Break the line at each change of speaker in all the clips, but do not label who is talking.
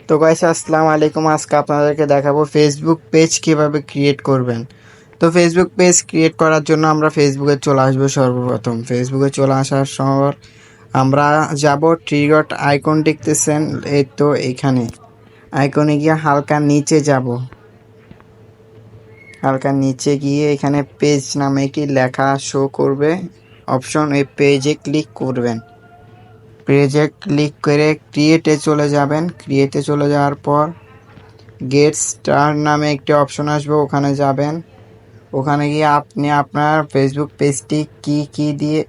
তো গাইস আসসালামু আলাইকুম। আজকে আপনাদেরকে দেখাবো ফেসবুক পেজ কিভাবে ক্রিয়েট করবেন। তো ফেসবুক পেজ ক্রিয়েট করার জন্য আমরা ফেসবুকে চলে আসবো। সর্বপ্রথম ফেসবুকে চলে আসার সময় আমরা যাব থ্রি ডট আইকন দেখতেছেন, এই তো এখানে আইকনে গিয়ে হালকা নিচে যাব। হালকা নিচে গিয়ে এখানে পেজ নামে একটি লেখা শো করবে অপশন, এই পেজে ক্লিক করবেন। পেজে ক্লিক করে ক্রিয়েটে চলে যাবেন। ক্রিয়েটে চলে যাওয়ার পর গেট স্টার নামে একটি অপশন আসবে, ওখানে যাবেন। ওখানে গিয়ে আপনি আপনার ফেসবুক পেজটি কি দিয়ে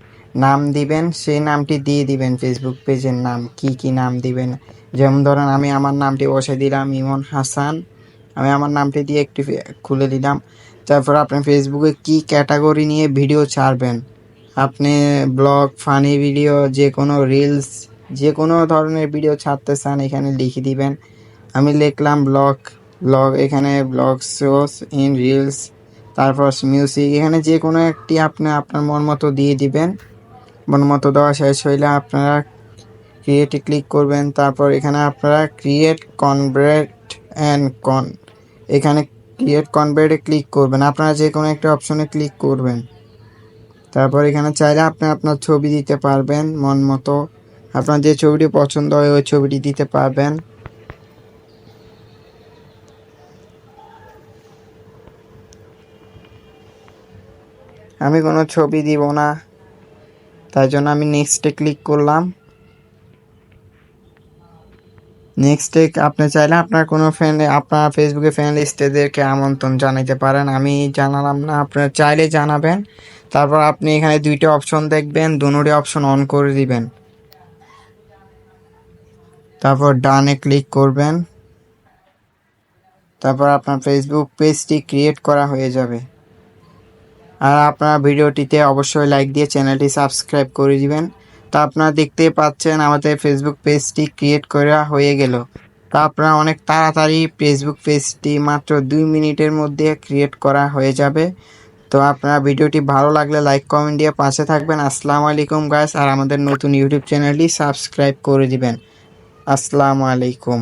নাম দিবেন সেই নামটি দিয়ে দিবেন। ফেসবুক পেজের নাম কি নাম দিবেন, যেমন ধরেন আমি আমার নামটি বসে দিলাম ইমন হাসান। আমি আমার নামটি দিয়ে একটি খুলে দিলাম। তারপর আপনি ফেসবুকে কি ক্যাটাগরি নিয়ে ভিডিও ছাড়বেন, আপনি ব্লগ, ফানি ভিডিও, যে কোনো রিলস, যে কোনো ধরনের ভিডিও ছাড়তে চান এখানে লিখে দিবেন। আমি লিখলাম ব্লগ, এখানে ব্লগ শোস ইন রিলস, তারপর মিউজিক, এখানে যে কোনো একটি আপনি আপনার মন মতো দিয়ে দিবেন। মন মতো দেওয়া শেষ হইলে আপনারা ক্রিয়েটে ক্লিক করবেন। তারপর এখানে আপনারা ক্রিয়েট কনভার্ট এখানে ক্রিয়েট কনভার্টে ক্লিক করবেন। আপনারা যে কোনো একটা অপশনে ক্লিক করবেন। তারপর এখানে চাইলে আপনি আপনার ছবি দিতে পারবেন মন মতো। আপনার যে ছবিটি পছন্দ হয় ওই ছবিটি দিতে পারবেন। আমি কোনো ছবি দিব না, তাই জন্য আমি নেক্সটে ক্লিক করলাম। নেক্সটে আপনি চাইলে আপনার কোনো ফ্রেন্ড, আপনার ফেসবুকে ফ্রেন্ড লিস্টেদেরকে আমন্ত্রণ জানাতে পারেন। আমি জানালাম না, আপনারা চাইলে জানাবেন। তারপর আপনি এখানে দুইটা অপশন দেখবেন, দুটোই অপশন অন করে দিবেন। তারপর ডানে ক্লিক করবেন। তারপর আপনার ফেসবুক পেজটি ক্রিয়েট করা হয়ে যাবে। আর আপনার ভিডিওটিতে অবশ্যই লাইক দিয়ে চ্যানেলটি সাবস্ক্রাইব করে দিবেন। তো আপনারা দেখতেই পাচ্ছেন আমাদের ফেসবুক পেজটি ক্রিয়েট করা হয়ে গেল। তো আপনারা অনেক তাড়াতাড়ি ফেসবুক পেজটি মাত্র 2 মিনিটের মধ্যে ক্রিয়েট করা হয়ে যাবে। তো আপনার ভিডিওটি ভালো লাগলে লাইক কমেন্ট দিয়ে পাশে থাকবেন। আসসালামু আলাইকুম গাইস, আর আমাদের নতুন ইউটিউব চ্যানেলটি সাবস্ক্রাইব করে দিবেন। আসসালামু আলাইকুম।